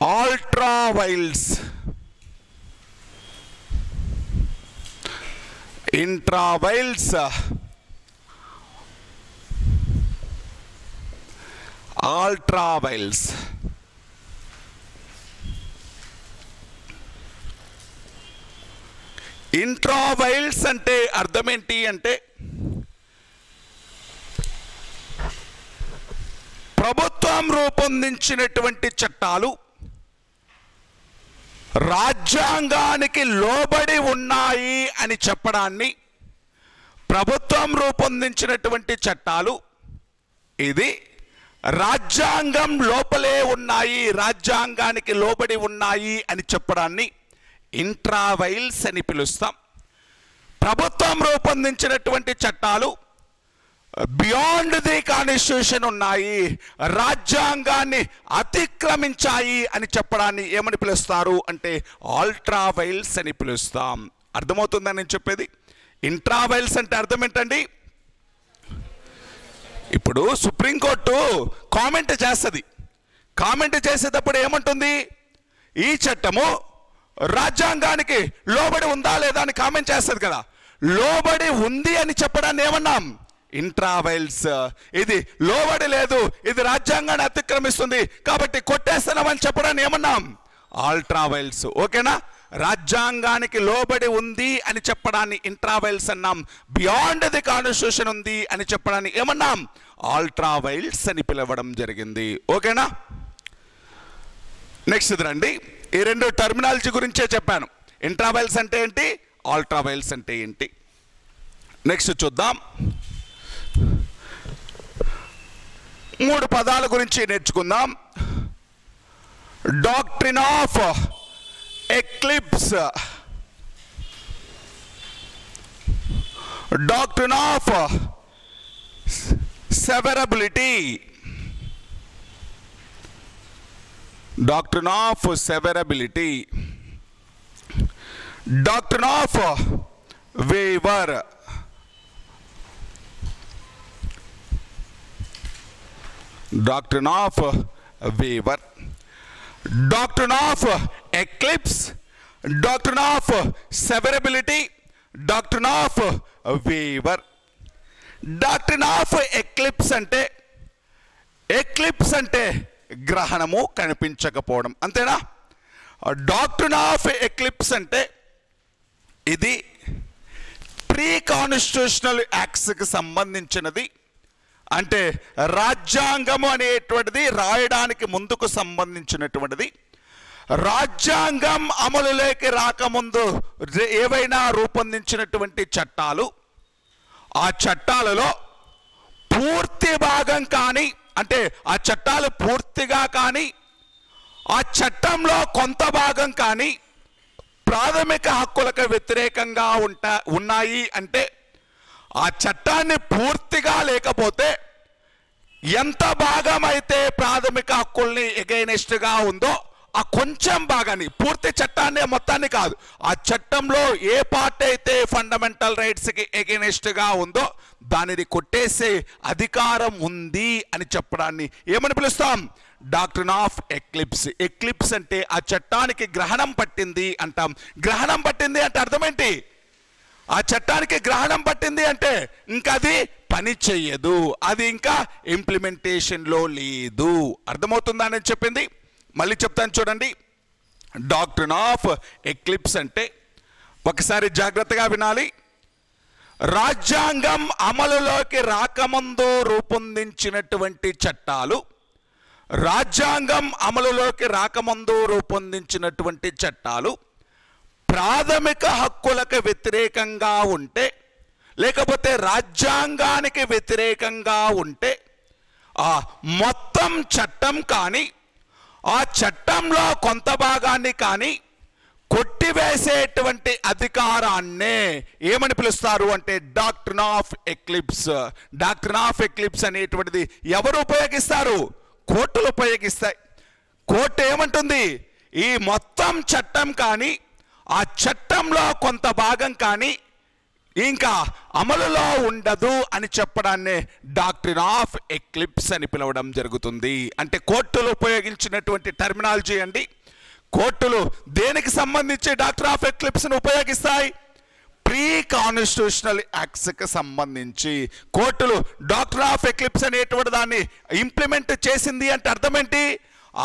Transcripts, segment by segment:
ultra vires, intra vires, ultra vires. Intra vials అంటే అర్థం ఏంటి అంటే ప్రభుత్వం రూపొందించినటువంటి చట్టాలు రాజ్యాంగానికి లోబడి ఉన్నాయి అని చెప్పడాన్ని, ప్రభుత్వం రూపొందించినటువంటి చట్టాలు ఇది రాజ్యాంగం లోపలే ఉన్నాయి, రాజ్యాంగానికి లోబడి ఉన్నాయి అని చెప్పడాన్ని ఇంట్రా వైల్స్ అని పిలుస్తాం. ప్రభుత్వం రూపొందించినటువంటి చట్టాలు బియాండ్ ది కాన్స్టిట్యూషన్ ఉన్నాయి, రాజ్యాంగాన్ని అతిక్రమించాయి అని చెప్పడాన్ని ఏమని పిలుస్తారు అంటే అల్ట్రా వైల్స్ అని పిలుస్తాం. అర్థమవుతుందని నేను చెప్పేది? ఇంట్రా వైల్స్ అంటే అర్థం ఏంటండి? ఇప్పుడు సుప్రీంకోర్టు కామెంట్ చేస్తుంది. కామెంట్ చేసేటప్పుడు ఏమంటుంది? ఈ చట్టము రాజ్యాంగానికి లోబడి ఉందా లేదా అని కామెంట్ చేస్తుంది కదా. లోబడి ఉంది అని చెప్పడాన్ని ఏమన్నాం? Intra vials. ఇది లోబడి లేదు, ఇది రాజ్యాంగాన్ని అతిక్రమిస్తుంది కాబట్టి కొట్టేస్తున్నామని చెప్పడాన్ని ఏమన్నాం? Ultra vials. ఓకేనా? రాజ్యాంగానికి లోబడి ఉంది అని చెప్పడాన్ని ఇంట్రా వైల్స్ అన్నాం. బియాండ్ ది కాన్స్టిట్యూషన్ ఉంది అని చెప్పడాన్ని ఏమన్నాం? అల్ట్రా వైల్స్ అని పిలవడం జరిగింది. ఓకేనా? నెక్స్ట్ రండి. ఈ రెండు టర్మినాలజీ గురించే చెప్పాను. ఇంట్రా వైల్స్ అంటే ఏంటి, అల్ట్రా వైల్స్ అంటే ఏంటి. నెక్స్ట్ చూద్దాం. 3 పదాల గురించి నేర్చుకుందాం. Doctrine of eclipse, doctrine of సెవరబిలిటీ, doctrine of severability, doctrine of waiver, doctrine of waiver, doctrine of eclipse, doctrine of severability, doctrine of waiver. doctrine of eclipse అంటే, eclipse అంటే గ్రహణము కనిపించకపోవడం, అంతేనా? డాక్ట్రిన్ ఆఫ్ ఎక్లిప్స్ అంటే ఇది ప్రీ కాన్స్టిట్యూషనల్ యాక్ట్స్కి సంబంధించినది. అంటే రాజ్యాంగము అనేటువంటిది రాయడానికి ముందుకు సంబంధించినటువంటిది. రాజ్యాంగం అమలులోకి రాకముందు ఏవైనా రూపొందించినటువంటి చట్టాలు, ఆ చట్టాలలో పూర్తి భాగం కానీ, అంటే ఆ చట్టాలు పూర్తిగా కానీ, ఆ చట్టంలో కొంత భాగం కానీ ప్రాథమిక హక్కులకు వ్యతిరేకంగా ఉన్నాయి అంటే, ఆ చట్టాన్ని పూర్తిగా లేకపోతే ఎంత భాగం అయితే ప్రాథమిక హక్కుల్ని ఎగైనెస్ట్గా ఉందో ఆ కొంచెం భాగాన్ని, పూర్తి చట్టాన్ని మొత్తాన్ని కాదు, ఆ చట్టంలో ఏ పార్ట్ అయితే ఫండమెంటల్ రైట్స్కి ఎగైనెస్ట్గా ఉందో దానిని కొట్టేసే అధికారం ఉంది అని చెప్పడాన్ని ఏమని పిలుస్తాం? Doctrine of eclipse. ఎక్లిప్స్ అంటే ఆ చట్టానికి గ్రహణం పట్టింది అంటాం. గ్రహణం పట్టింది అంటే అర్థం ఏంటి? ఆ చట్టానికి గ్రహణం పట్టింది అంటే ఇంకా అది పని చెయ్యదు, అది ఇంకా ఇంప్లిమెంటేషన్లో లేదు. అర్థమవుతుందా నేను చెప్పింది? మళ్ళీ చెప్తాను చూడండి. డాక్ట్రిన్ ఆఫ్ ఎక్లిప్స్ అంటే, ఒకసారి జాగ్రత్తగా వినాలి, రాజ్యాంగం అమలులోకి రాకముందు రూపొందించినటువంటి చట్టాలు, రాజ్యాంగం అమలులోకి రాకముందు రూపొందించినటువంటి చట్టాలు ప్రాథమిక హక్కులకు వ్యతిరేకంగా ఉంటే, లేకపోతే రాజ్యాంగానికి వ్యతిరేకంగా ఉంటే, ఆ మొత్తం చట్టం కానీ ఆ చట్టంలో కొంత భాగాన్ని కానీ కొట్టివేసేటువంటి అధికారాన్నే ఏమని పిలుస్తారు అంటే doctrine of eclipse. Doctrine of eclipse అనేటువంటిది ఎవరు ఉపయోగిస్తారు? కోర్టులు ఉపయోగిస్తాయి. కోర్టు ఏమంటుంది? ఈ మొత్తం చట్టం కానీ ఆ చట్టంలో కొంత భాగం కానీ ఇంకా అమలులో ఉండదు అని చెప్పడాన్నే డాక్ట్రిన్ ఆఫ్ ఎక్లిప్స్ అని పిలవడం జరుగుతుంది. అంటే కోర్టులు ఉపయోగించినటువంటి టర్మినాలజీ అండి. కోర్టులు దేనికి సంబంధించి డాక్ట్రిన్ ఆఫ్ ఎక్లిప్స్ను ఉపయోగిస్తాయి? ప్రీ కాన్స్టిట్యూషనల్ యాక్ట్స్కి సంబంధించి కోర్టులు డాక్ట్రిన్ ఆఫ్ ఎక్లిప్స్ అనేటువంటి దాన్ని ఇంప్లిమెంట్ చేసింది అంటే అర్థం ఏంటి?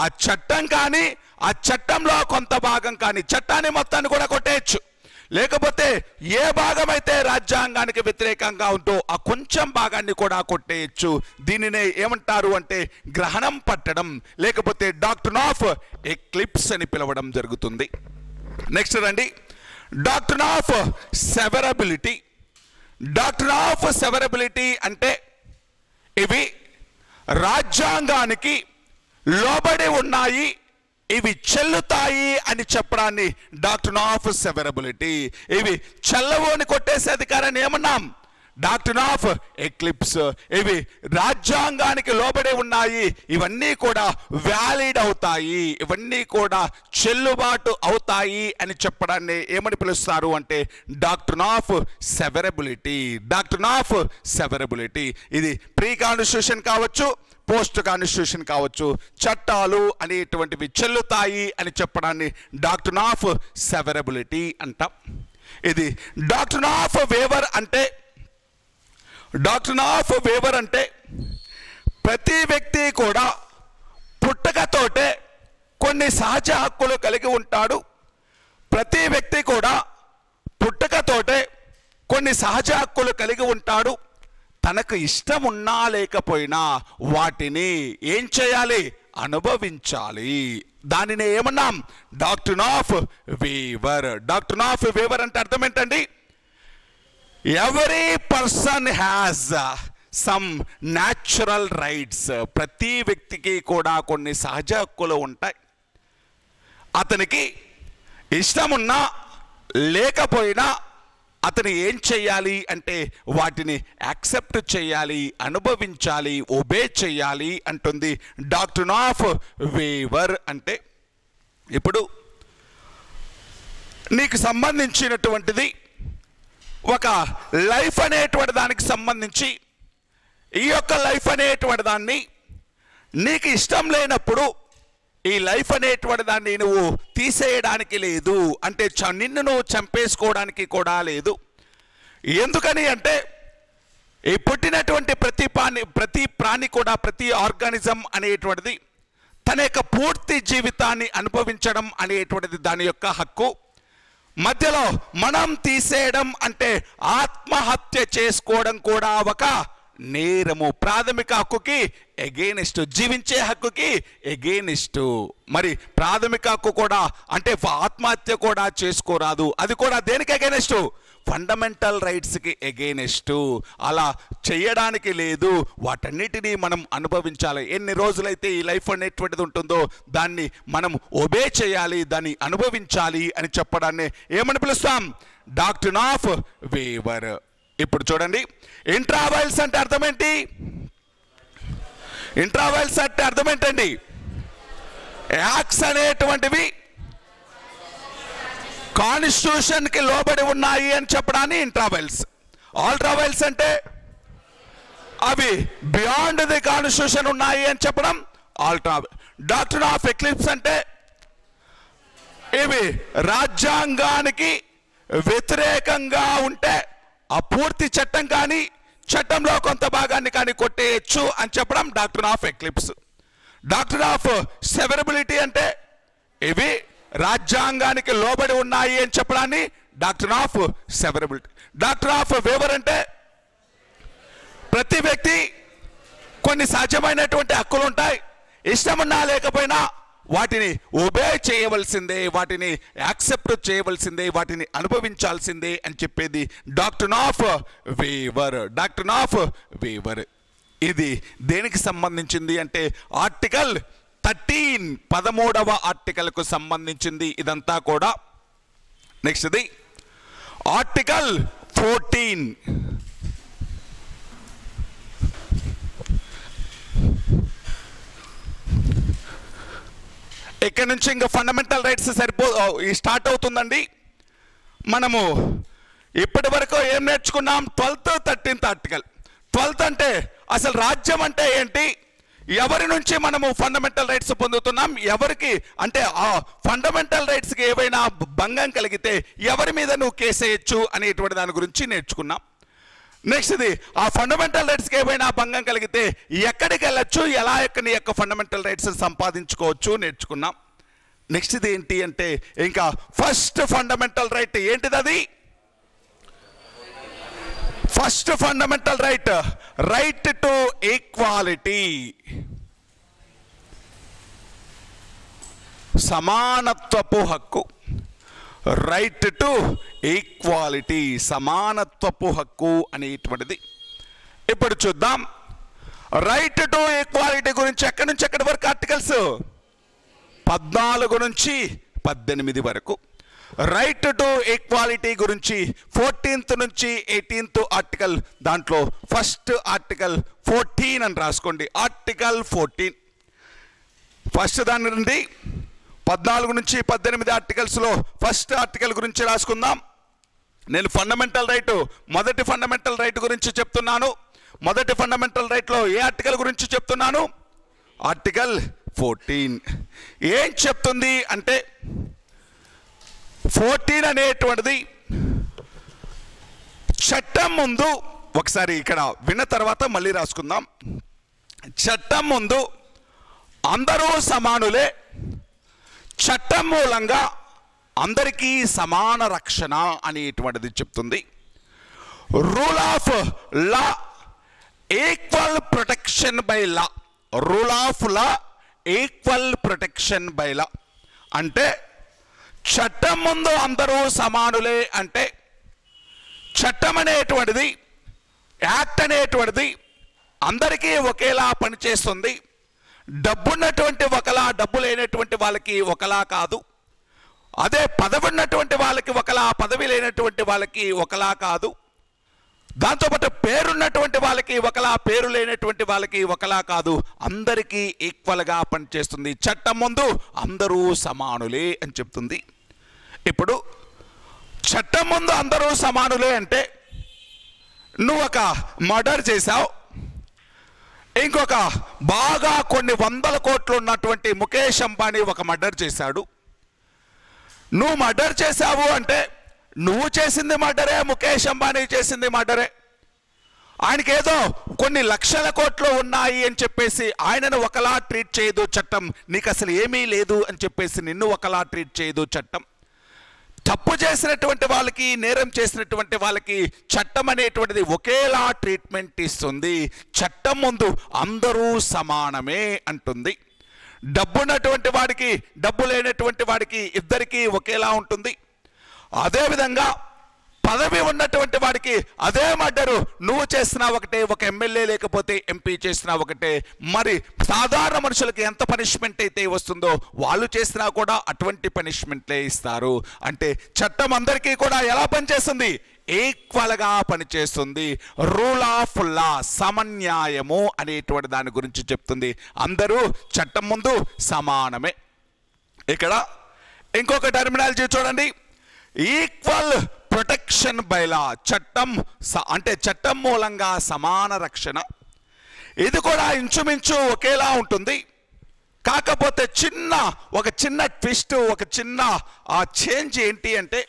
ఆ చట్టం కానీ ఆ చట్టంలో కొంత భాగం కానీ చట్టాన్ని మొత్తాన్ని కూడా కొట్టేయచ్చు, లేకపోతే ఏ భాగం అయితే రాజ్యాంగానికి వ్యతిరేకంగా ఉంటో ఆ కొంచెం భాగాన్ని కూడా కొట్టేయచ్చు. దీనినే ఏమంటారు అంటే గ్రహణం పట్టడం, లేకపోతే డాక్ట్రిన్ ఆఫ్ ఎక్లిప్స్ అని పిలవడం జరుగుతుంది. నెక్స్ట్ రండి, doctrine of severability. Doctrine of severability అంటే ఇవి రాజ్యాంగానికి లోబడి ఉన్నాయి, ఇవి చెల్లుతాయి అని చెప్పడాన్ని డాక్ట్రిన్ ఆఫ్ సెవరబిలిటీ. ఇవి చెల్లవు అని కొట్టేసే అధికారాన్ని ఏమన్నాం? Doctrine of eclipse. ఇవి రాజ్యాంగానికి లోబడి ఉన్నాయి, ఇవన్నీ కూడా వ్యాలిడ్ అవుతాయి, ఇవన్నీ కూడా చెల్లుబాటు అవుతాయి అని చెప్పడాన్ని ఏమని పిలుస్తారు అంటే doctrine of severability. Doctrine of సెవరబిలిటీ ఇది ప్రీ కాన్స్టిట్యూషన్ కావచ్చు, పోస్ట్ కాన్స్టిట్యూషన్ కావచ్చు, చట్టాలు అనేటువంటివి చెల్లుతాయి అని చెప్పడాన్ని డాక్ట్రిన్ ఆఫ్ సెవరబిలిటీ అంటాం. ఇది డాక్ట్రిన్ ఆఫ్ వేవర్ అంటే, డాక్ట్రిన్ ఆఫ్ వేవర్ అంటే ప్రతి వ్యక్తి కూడా పుట్టుకతోటే కొన్ని సహజ హక్కులు కలిగి ఉంటాడు. ప్రతి వ్యక్తి కూడా పుట్టుకతోటే కొన్ని సహజ హక్కులు కలిగి ఉంటాడు. తనకు ఇష్టం ఉన్నా లేకపోయినా వాటిని ఏం చేయాలి? అనుభవించాలి. దానిని ఏమన్నాం? Doctrine of waiver. Doctrine of waiver అంటే అర్థం ఏంటండి? Every person has some natural rights. ప్రతి వ్యక్తికి కూడా కొన్ని సహజ హక్కులు ఉంటాయి. అతనికి ఇష్టమున్నా లేకపోయినా అతను ఏం చేయాలి అంటే వాటిని యాక్సెప్ట్ చేయాలి, అనుభవించాలి, ఒబే చేయాలి అంటుంది డాక్ట్రిన్ ఆఫ్ వేవర్. అంటే ఇప్పుడు నీకు సంబంధించినటువంటిది ఒక లైఫ్ అనేటువంటి దానికి సంబంధించి, ఈ యొక్క లైఫ్ అనేటువంటి దాన్ని నీకు ఇష్టం లేనప్పుడు ఈ లైఫ్ అనేటువంటి దాన్ని నువ్వు తీసేయడానికి లేదు, అంటే నిన్ను నువ్వు చంపేసుకోవడానికి కూడా లేదు. ఎందుకని అంటే ఈ పుట్టినటువంటి ప్రతి ప్రాణి కూడా, ప్రతి ఆర్గానిజం అనేటువంటిది తన యొక్క పూర్తి జీవితాన్ని అనుభవించడం అనేటువంటిది దాని యొక్క హక్కు. మధ్యలో మనం తీసేయడం అంటే ఆత్మహత్య చేసుకోవడం కూడా ఒక నేరము. ప్రాథమిక హక్కుకి ఎగెయినిస్ట్, జీవించే హక్కుకి ఎగెయినిస్ట్. మరి ప్రాథమిక హక్కు కూడా అంటే ఆత్మహత్య కూడా చేసుకోరాదు. అది కూడా దేనికి ఎగెయినిస్ట్? ఫండమెంటల్ రైట్స్కి ఎగెయినిస్ట్. అలా చేయడానికి లేదు. వాటన్నిటినీ మనం అనుభవించాలి. ఎన్ని రోజులైతే ఈ లైఫ్ అనేటువంటిది ఉంటుందో దాన్ని మనం ఒబే చేయాలి, దాన్ని అనుభవించాలి అని చెప్పడాన్ని ఏమని పిలుస్తాం? Doctrine of waiver. ఇప్పుడు చూడండి, ఇంట్రావైల్స్ అంటే అర్థం ఏంటి? ఇంట్రావైల్స్ అంటే అర్థం ఏంటండి? యాక్ట్స్ అనేటువంటివి కాన్స్టిట్యూషన్కి లోబడి ఉన్నాయి అని చెప్పడాన్ని ఇంట్రావైల్స్. ఆల్ట్రావైల్స్ అంటే అవి బియాండ్ ది కాన్స్టిట్యూషన్ ఉన్నాయి అని చెప్పడం ఆల్ట్రావైల్. డాక్ట్రిన్ ఆఫ్ ఎక్లిప్స్ అంటే ఇవి రాజ్యాంగానికి వ్యతిరేకంగా ఉంటే ఆ పూర్తి చట్టం కానీ చట్టంలో కొంత భాగాన్ని కానీ కొట్టేయచ్చు అని చెప్పడం doctrine of eclipse. Doctrine of severability అంటే ఇవి రాజ్యాంగానికి లోబడి ఉన్నాయి అని చెప్పడాన్ని doctrine of severability. Doctrine of waiver అంటే ప్రతి వ్యక్తి కొన్ని సహజమైనటువంటి హక్కులు ఉంటాయి, ఇష్టమున్నా లేకపోయినా వాటిని ఒబే చేయవలసిందే, వాటిని యాక్సెప్ట్ చేయవలసిందే, వాటిని అనుభవించాల్సిందే అని చెప్పేది doctrine of waiver. Doctrine of waiver ఇది దేనికి సంబంధించింది అంటే ఆర్టికల్ 13 13వ ఆర్టికల్కు సంబంధించింది ఇదంతా కూడా. నెక్స్ట్ ఇది ఆర్టికల్ 14. ఇక్కడ నుంచి ఇంకా ఫండమెంటల్ రైట్స్ స్టార్ట్ అవుతుందండి. మనము ఇప్పటి వరకు ఏం నేర్చుకున్నాం? 12th 13th article. 12th అంటే అసలు రాజ్యం అంటే ఏంటి, ఎవరి నుంచి మనము ఫండమెంటల్ రైట్స్ పొందుతున్నాం, ఎవరికి అంటే ఆ ఫండమెంటల్ రైట్స్కి ఏవైనా భంగం కలిగితే ఎవరి మీద నువ్వు కేసు వేయచ్చు అనేటువంటి దాని గురించి నేర్చుకున్నాం. నెక్స్ట్ ఇది ఆ ఫండమెంటల్ రైట్స్కి ఏవైనా భంగం కలిగితే ఎక్కడికి వెళ్ళచ్చు, ఎలా నీ యొక్క ఫండమెంటల్ రైట్స్ సంపాదించుకోవచ్చు నేర్చుకున్నాం. నెక్స్ట్ ఇది ఏంటి అంటే ఇంకా ఫస్ట్ ఫండమెంటల్ రైట్ ఏంటిది? అది first fundamental right, right to equality, సమానత్వపు హక్కు. రైట్ టు ఈక్వాలిటీ, సమానత్వపు హక్కు అనేటువంటిది. ఇప్పుడు చూద్దాం రైట్ టు ఈక్వాలిటీ గురించి ఎక్కడి నుంచి ఎక్కడి వరకు ఆర్టికల్స్? 14 నుంచి 18 వరకు. రైట్ టు ఈక్వాలిటీ గురించి 14th నుంచి 18th ఆర్టికల్, దాంట్లో ఫస్ట్ ఆర్టికల్ 14 అని రాసుకోండి. ఆర్టికల్ 14 ఫస్ట్ దాని నుండి 14 నుంచి 18 ఆర్టికల్స్లో ఫస్ట్ ఆర్టికల్ గురించి రాసుకుందాం. నేను ఫండమెంటల్ రైట్, మొదటి ఫండమెంటల్ రైట్ గురించి చెప్తున్నాను. మొదటి ఫండమెంటల్ రైట్లో ఏ ఆర్టికల్ గురించి చెప్తున్నాను? ఆర్టికల్ 14. ఏం చెప్తుంది అంటే 14 అనేటువంటిది చట్టం ముందు, ఒకసారి ఇక్కడ విన్న తర్వాత మళ్ళీ రాసుకుందాం. చట్టం ముందు అందరూ సమానులే, చట్టం మూలంగా అందరికీ సమాన రక్షణ అనేటువంటిది చెప్తుంది. Rule of law, equal protection by law. Rule of law, equal protection by law అంటే చట్టం ముందు అందరూ సమానులే అంటే చట్టం అనేటువంటిది, యాక్ట్ అనేటువంటిది అందరికీ ఒకేలా పనిచేస్తుంది. డబ్బున్నటువంటి ఒకలా, డబ్బు లేనటువంటి వాళ్ళకి ఒకలా కాదు. అదే పదవి ఉన్నటువంటి వాళ్ళకి ఒకలా, పదవి లేనటువంటి వాళ్ళకి ఒకలా కాదు. దాంతోపాటు పేరున్నటువంటి వాళ్ళకి ఒకలా, పేరు లేనటువంటి వాళ్ళకి ఒకలా కాదు. అందరికీ ఈక్వల్గా పనిచేస్తుంది. చట్టం ముందు అందరూ సమానులే అని చెప్తుంది. ఇప్పుడు చట్టం ముందు అందరూ సమానులే అంటే నువ్వు ఒక మర్డర్ చేశావు, ఇంకొక బాగా కొన్ని 100 కోట్లు ఉన్నటువంటి ముఖేష్ అంబానీ ఒక మర్డర్ చేశాడు. నువ్వు మర్డర్ చేశావు అంటే నువ్వు చేసింది మర్డరే, ముఖేష్ అంబానీ చేసింది మర్డరే. ఆయనకి ఏదో కొన్ని లక్షల కోట్లు ఉన్నాయి అని చెప్పేసి ఆయనను ఒకలా ట్రీట్ చేయదు చట్టం. నీకు అసలు ఏమీ లేదు అని చెప్పేసి నిన్ను ఒకలా ట్రీట్ చేయదు చట్టం. తప్పు చేసినటువంటి వాళ్ళకి, నేరం చేసినటువంటి వాళ్ళకి చట్టం అనేటువంటిది ఒకేలా ట్రీట్మెంట్ ఇస్తుంది. చట్టం ముందు అందరూ సమానమే అంటుంది. డబ్బున్నటువంటి వాడికి, డబ్బు లేనటువంటి వాడికి ఇద్దరికీ ఒకేలా ఉంటుంది. అదేవిధంగా పదవి ఉన్నటువంటి వాడికి అదే మర్డరు నువ్వు చేసినా ఒకటే, ఒక ఎమ్మెల్యే లేకపోతే ఎంపీ చేసినా ఒకటే. మరి సాధారణ మనుషులకి ఎంత పనిష్మెంట్ అయితే వస్తుందో వాళ్ళు చేసినా కూడా అటువంటి పనిష్మెంట్లే ఇస్తారు. అంటే చట్టం అందరికీ కూడా ఎలా పనిచేస్తుంది? ఈక్వల్గా పనిచేస్తుంది. రూల్ ఆఫ్ లా, సమన్యాయము అనేటువంటి దాని గురించి చెప్తుంది. అందరూ చట్టం ముందు సమానమే. ఇక్కడ ఇంకొక టర్మినాలజీ చూడండి, ఈక్వల్ ప్రొటెక్షన్ బై లా. చట్టం అంటే చట్టం మూలంగా సమాన రక్షణ. ఇది కూడా ఇంచుమించు ఒకేలా ఉంటుంది. కాకపోతే ఒక చిన్న ట్విస్ట్, ఒక చిన్న చేంజ్ ఏంటి అంటే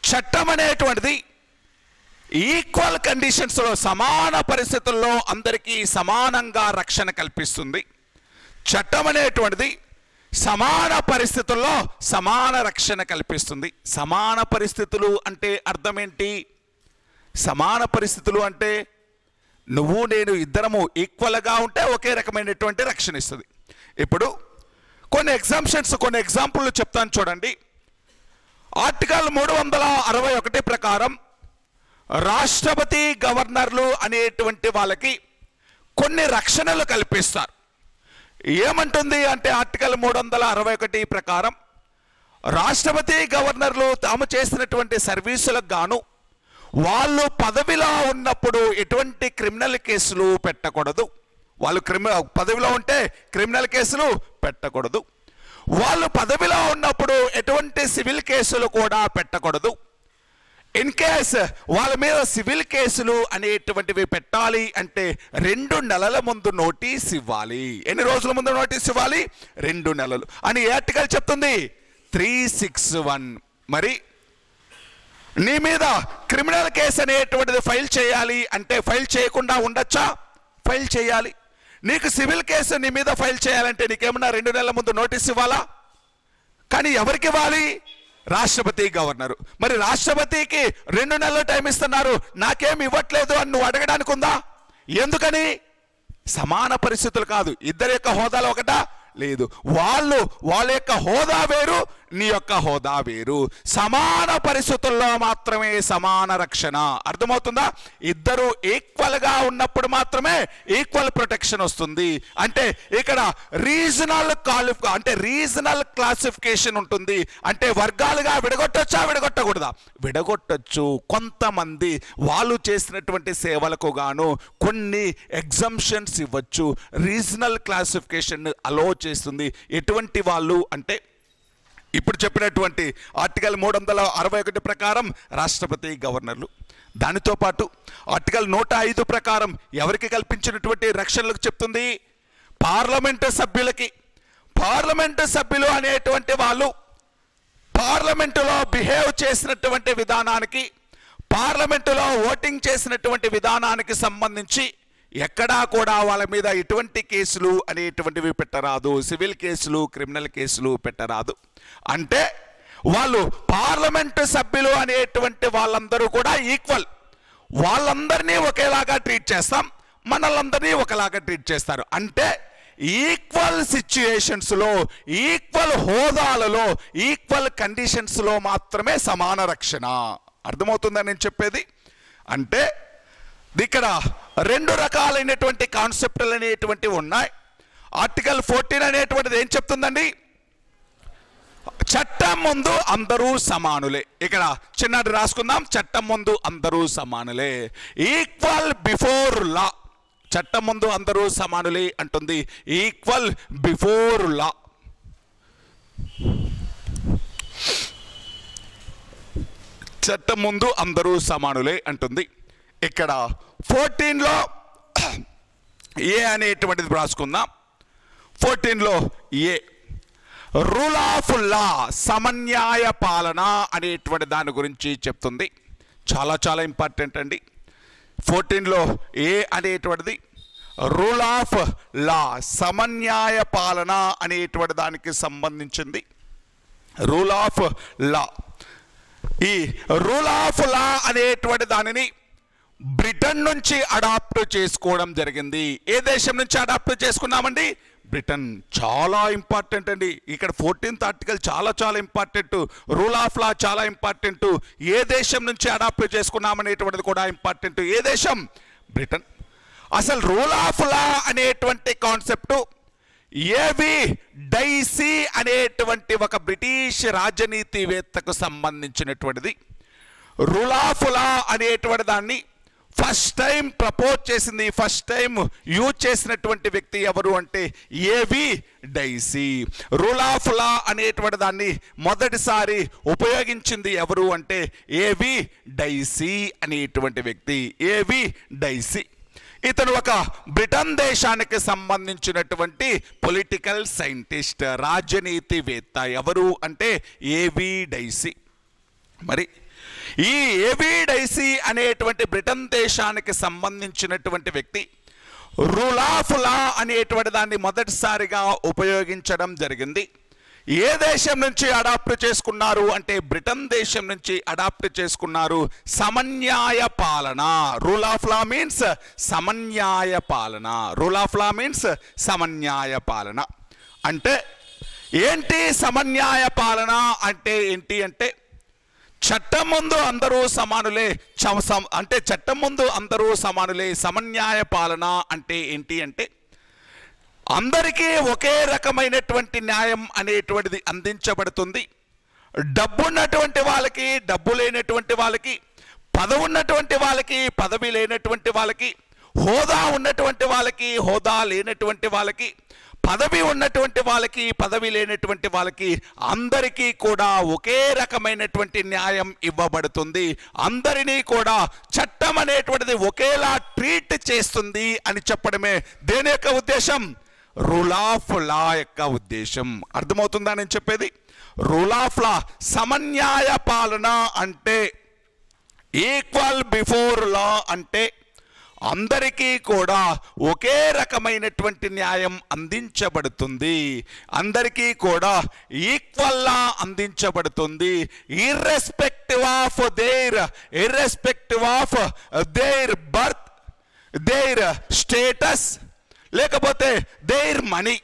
చట్టం అనేటువంటిది ఈక్వల్ కండిషన్స్లో, సమాన పరిస్థితుల్లో అందరికీ సమానంగా రక్షణ కల్పిస్తుంది. చట్టం అనేటువంటిది సమాన పరిస్థితుల్లో సమాన రక్షణ కల్పిస్తుంది. సమాన పరిస్థితులు అంటే అర్థం ఏంటి? సమాన పరిస్థితులు అంటే నువ్వు నేను ఇద్దరము ఈక్వల్గా ఉంటే ఒకే రకమైనటువంటి రక్షణ ఇస్తుంది. ఇప్పుడు కొన్ని ఎగ్జాంప్షన్స్, కొన్ని ఎగ్జాంపుల్ చెప్తాను చూడండి. ఆర్టికల్ 361 ప్రకారం రాష్ట్రపతి, గవర్నర్లు అనేటువంటి వాళ్ళకి కొన్ని రక్షణలు కల్పిస్తారు. ఏమంటుంది అంటే ఆర్టికల్ 361 ప్రకారం రాష్ట్రపతి, గవర్నర్లు తాము చేసినటువంటి సర్వీసులకు గాను వాళ్ళు పదవిలో ఉన్నప్పుడు ఎటువంటి క్రిమినల్ కేసులు పెట్టకూడదు. వాళ్ళు పదవిలో ఉంటే క్రిమినల్ కేసులు పెట్టకూడదు. వాళ్ళు పదవిలో ఉన్నప్పుడు ఎటువంటి సివిల్ కేసులు కూడా పెట్టకూడదు. ఇన్ కేస్ వాళ్ళ మీద సివిల్ కేసులు అనేటువంటివి పెట్టాలి అంటే 2 నెలల ముందు నోటీస్ ఇవ్వాలి. ఎన్ని రోజుల ముందు నోటీస్ ఇవ్వాలి? 2 నెలలు అని ఏ ఆర్టికల్ చెప్తుంది? 361. మరి నీ మీద క్రిమినల్ కేసు అనేటువంటిది ఫైల్ చేయాలి అంటే ఫైల్ చేయకుండా ఉండొచ్చా? ఫైల్ చేయాలి. నీకు సివిల్ కేసు నీ మీద ఫైల్ చేయాలంటే నీకేమన్నా 2 నెలల ముందు నోటీస్ ఇవ్వాలా? కానీ ఎవరికి ఇవ్వాలి? రాష్ట్రపతి, గవర్నరు. మరి రాష్ట్రపతికి 2 నెలలు టైం ఇస్తున్నారు, నాకేం ఇవ్వట్లేదు అని నువ్వు అడగడానికి ఉందా? ఎందుకని? సమాన పరిస్థితులు కాదు. ఇద్దరి యొక్క హోదాలు ఒకటా? లేదు. వాళ్ళ యొక్క హోదా వేరు, నీ యొక్క హోదా వేరు. సమాన పరిస్థితుల్లో మాత్రమే సమాన రక్షణ. అర్థమవుతుందా? ఇద్దరు ఈక్వల్ గా ఉన్నప్పుడు మాత్రమే ఈక్వల్ ప్రొటెక్షన్ వస్తుంది. అంటే ఇక్కడ రీజనల్ క్లాసిఫికేషన్ ఉంటుంది. అంటే వర్గాలుగా విడగొట్టొచ్చా? విడగొట్టకూడదా? విడగొట్టొచ్చు. కొంతమంది వాళ్ళు చేసినటువంటి సేవలకు గాను కొన్ని ఎగ్జంప్షన్స్ ఇవ్వచ్చు. రీజనల్ క్లాసిఫికేషన్ అలో చేస్తుంది. ఎటువంటి వాళ్ళు అంటే ఇప్పుడు చెప్పినటువంటి ఆర్టికల్ 361 ప్రకారం రాష్ట్రపతి, గవర్నర్లు. దానితో పాటు ఆర్టికల్ 105 ప్రకారం ఎవరికి కల్పించినటువంటి రక్షణలకు చెప్తుంది? పార్లమెంటు సభ్యులకి. పార్లమెంటు సభ్యులు అనేటువంటి వాళ్ళు పార్లమెంటులో బిహేవ్ చేసినటువంటి విధానానికి, పార్లమెంటులో ఓటింగ్ చేసినటువంటి విధానానికి సంబంధించి ఎక్కడా కూడా వాళ్ళ మీద ఎటువంటి కేసులు అనేటువంటివి పెట్టరాదు. సివిల్ కేసులు, క్రిమినల్ కేసులు పెట్టరాదు. అంటే వాళ్ళు పార్లమెంటు సభ్యులు అనేటువంటి వాళ్ళందరూ కూడా ఈక్వల్. వాళ్ళందరినీ ఒకేలాగా ట్రీట్ చేస్తాం, మనల్ని ఒకలాగా ట్రీట్ చేస్తారు. అంటే ఈక్వల్ సిచ్యుయేషన్స్లో, ఈక్వల్ హోదాలలో, ఈక్వల్ కండిషన్స్లో మాత్రమే సమాన రక్షణ. అర్థమవుతుందని నేను చెప్పేది? అంటే ఇక్కడ 2 రకాలైనటువంటి కాన్సెప్టులు అనేటువంటివి ఉన్నాయి. ఆర్టికల్ 14 అనేటువంటిది ఏం చెప్తుందండి? చట్టం ముందు అందరూ సమానులే. ఇక్కడ చిన్నది రాసుకుందాం. చట్టం ముందు అందరూ సమానులే. Equal before law. చట్టం ముందు అందరూ సమానులే అంటుంది. Equal before law. చట్టం ముందు అందరూ సమానులే అంటుంది. ఇక్కడ 14లో ఏ అనేటువంటిది రాసుకుందాం. 14లో ఏ రూల్ ఆఫ్ లా, సమన్యాయ పాలన అనేటువంటి దాని గురించి చెప్తుంది. చాలా చాలా ఇంపార్టెంట్ అండి. 14లో ఏ అనేటువంటిది రూల్ ఆఫ్ లా, సమన్యాయ పాలన అనేటువంటి దానికి సంబంధించింది. Rule of law. ఈ రూల్ ఆఫ్ లా అనేటువంటి దానిని బ్రిటన్ నుంచి అడాప్ట్ చేసుకోవడం జరిగింది. ఏ దేశం నుంచి అడాప్ట్ చేసుకున్నామండి? బ్రిటన్. చాలా ఇంపార్టెంట్ అండి. ఇక్కడ 14th ఆర్టికల్ చాలా చాలా ఇంపార్టెంట్. రూల్ ఆఫ్ లా చాలా ఇంపార్టెంట్. ఏ దేశం నుంచి అడాప్ట్ చేసుకున్నామనేటువంటిది కూడా ఇంపార్టెంట్. ఏ దేశం? బ్రిటన్. అసలు రూల్ ఆఫ్ లా అనేటువంటి కాన్సెప్ట్ ఏవి డైసీ అనేటువంటి ఒక బ్రిటిష్ రాజనీతివేత్తకు సంబంధించినటువంటిది. రూల్ ఆఫ్ లా అనేటువంటి దాన్ని ఫస్ట్ టైం ప్రపోజ్ చేసింది, ఫస్ట్ టైం యూజ్ చేసినటువంటి వ్యక్తి ఎవరు అంటే ఏవి డైసీ. రూల్ ఆఫ్ లా అనేటువంటి దాన్ని మొదటిసారి ఉపయోగించింది ఎవరు అంటే ఏవి డైసీ అనేటువంటి వ్యక్తి. ఏవి డైసీ. ఇతను ఒక బ్రిటన్ దేశానికి సంబంధించినటువంటి పొలిటికల్ సైంటిస్ట్, రాజనీతివేత్త. ఎవరు అంటే ఏవి డైసీ. మరి ఈ ఏవి డైసీ అనేటువంటి బ్రిటన్ దేశానికి సంబంధించినటువంటి వ్యక్తి రూల్ ఆఫ్ లా అనేటువంటి దాన్ని మొదటిసారిగా ఉపయోగించడం జరిగింది. ఏ దేశం నుంచి అడాప్ట్ చేసుకున్నారు అంటే బ్రిటన్ దేశం నుంచి అడాప్ట్ చేసుకున్నారు. సమన్యాయ పాలన. రూల్ ఆఫ్ లా మీన్స్ సమన్యాయ పాలన. రూల్ ఆఫ్ లా మీన్స్ సమన్యాయ పాలన. అంటే ఏంటి సమన్యాయ పాలన అంటే ఏంటి అంటే చట్టం ముందు అందరూ సమానులే. అంటే చట్టం ముందు అందరూ సమానులే. సమన్యాయ పాలన అంటే ఏంటి అంటే అందరికీ ఒకే రకమైనటువంటి న్యాయం అనేటువంటిది అందించబడుతుంది. డబ్బు ఉన్నటువంటి వాళ్ళకి, డబ్బు లేనటువంటి వాళ్ళకి, పదవి ఉన్నటువంటి వాళ్ళకి, పదవి లేనటువంటి వాళ్ళకి, హోదా ఉన్నటువంటి వాళ్ళకి, హోదా లేనటువంటి వాళ్ళకి, పదవి ఉన్నటువంటి వాళ్ళకి, పదవి లేనటువంటి వాళ్ళకి అందరికీ కూడా ఒకే రకమైనటువంటి న్యాయం ఇవ్వబడుతుంది. అందరినీ కూడా చట్టం అనేటువంటిది ఒకేలా ట్రీట్ చేస్తుంది అని చెప్పడమే దేని యొక్క ఉద్దేశం? రూల్ ఆఫ్ లా యొక్క ఉద్దేశం. అర్థమవుతుందా నేను చెప్పేది? రూల్ ఆఫ్ లా, సమన్యాయ పాలన అంటే, ఈక్వల్ బిఫోర్ లా అంటే అందరికీ కూడా ఒకే రకమైనటువంటి న్యాయం అందించబడుతుంది. అందరికీ కూడా ఈక్వల్ లా అందించబడుతుంది. Irrespective of there birth, there status, లేకపోతే దేర్ మనీ,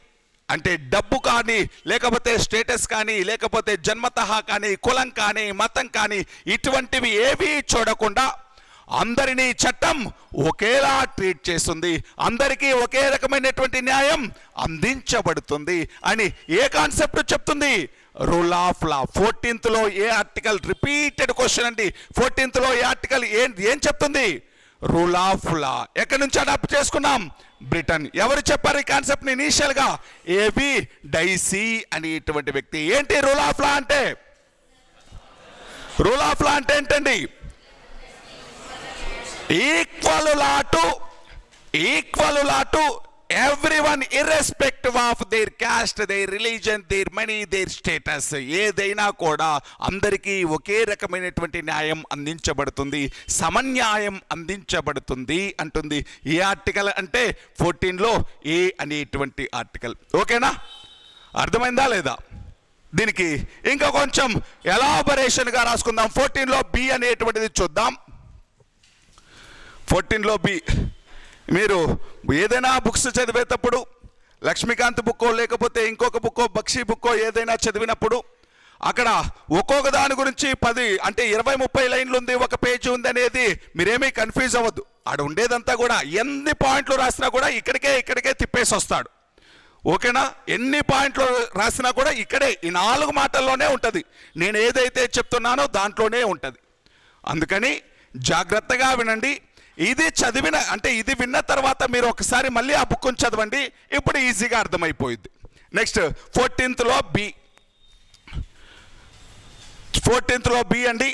అంటే డబ్బు కానీ, లేకపోతే స్టేటస్ కానీ, లేకపోతే జన్మతహా కానీ, కులం కానీ, మతం కానీ, ఇటువంటివి ఏవి చూడకుండా అందరినీ చట్టం ఒకేలా ట్రీట్ చేస్తుంది. అందరికీ ఒకే రకమైనటువంటి న్యాయం అందించబడుతుంది అని ఏ కాన్సెప్ట్ చెప్తుంది? Rule of law. 14th లో ఏ ఆర్టికల్? రిపీటెడ్ క్వశ్చన్ అండి. 14th లో ఏ ఆర్టికల్ ఏం చెప్తుంది? Rule of law. ఎక్కడి నుంచి అడాప్ట్ చేసుకున్నాం? బ్రిటన్. ఎవరు చెప్పారు ఈ కాన్సెప్ట్ ని ఇనీషియల్ గా? ఏబి డైసీ అనేటువంటి వ్యక్తి. ఏంటి రూల్ ఆఫ్ లా అంటే? రూల్ ఆఫ్ లా అంటే ఏంటండి? Equal law to everyone, irrespective of their caste, their religion, their money, their status. ఏదైనా కూడా అందరికీ ఒకే రకమైనటువంటి న్యాయం అందించబడుతుంది, సమన్యాయం అందించబడుతుంది అంటుంది. ఏ ఆర్టికల్ అంటే 14లో ఏ అనేటువంటి ఆర్టికల్. ఓకేనా? అర్థమైందా లేదా? దీనికి ఇంకా కొంచెం ఎలాబరేషన్గా రాసుకుందాం. 14లో బి అనేటువంటిది చూద్దాం. 14లో బి, మీరు ఏదైనా బుక్స్ చదివేటప్పుడు, లక్ష్మీకాంత్ బుక్కో లేకపోతే ఇంకొక బుక్కో, బక్షి బుక్కో ఏదైనా చదివినప్పుడు అక్కడ ఒక్కొక్క దాని గురించి 10 అంటే 20-30 లైన్లు ఉంది, ఒక పేజీ ఉంది అనేది మీరేమీ కన్ఫ్యూజ్ అవ్వద్దు. ఆడ ఉండేదంతా కూడా ఎన్ని పాయింట్లు రాసినా కూడా ఇక్కడికే తిప్పేసి వస్తాడు. ఓకేనా? ఎన్ని పాయింట్లు రాసినా కూడా ఇక్కడే, ఈ 4 మాటల్లోనే ఉంటుంది. నేను ఏదైతే చెప్తున్నానో దాంట్లోనే ఉంటుంది. అందుకని జాగ్రత్తగా వినండి. ఇది చదివిన అంటే ఇది విన్న తర్వాత మీరు ఒకసారి మళ్ళీ ఆ బుక్ని చదవండి. ఇప్పుడు ఈజీగా అర్థమైపోయింది. నెక్స్ట్ 14th లో బి అండి.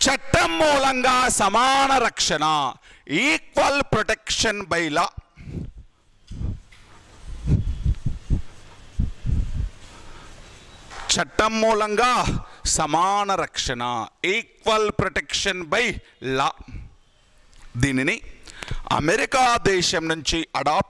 చట్టం మూలంగా సమాన రక్షణ, ఈక్వల్ ప్రొటెక్షన్ బై లా. చట్టం మూలంగా సమాన రక్షణ, ఈక్వల్ ప్రొటెక్షన్ బై లా. దీనిని అమెరికా దేశం నుంచి అడాప్ట్